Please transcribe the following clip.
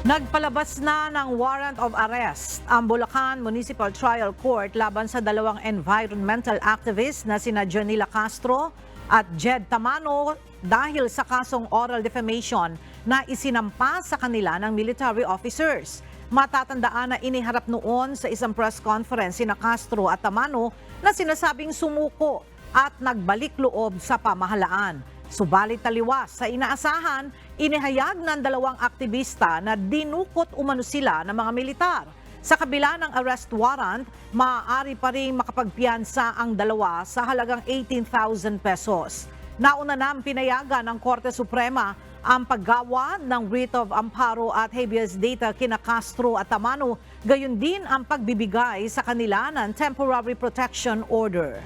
Nagpalabas na ng warrant of arrest ang Bulacan Municipal Trial Court laban sa dalawang environmental activists na sina Janila Castro at Jed Tamano dahil sa kasong oral defamation na isinampa sa kanila ng military officers. Matatandaan na iniharap noon sa isang press conference sina Castro at Tamano na sinasabing sumuko at nagbalik loob sa pamahalaan. Subalit taliwas sa inaasahan, inihayag ng dalawang aktivista na dinukot umano sila ng mga militar. Sa kabila ng arrest warrant, maaari pa rin makapagpiyansa ang dalawa sa halagang 18,000 pesos. Nauna na pinayagan ng Korte Suprema ang paggawa ng writ of amparo at habeas data kina Castro at Tamano, gayon din ang pagbibigay sa kanila ng temporary protection order.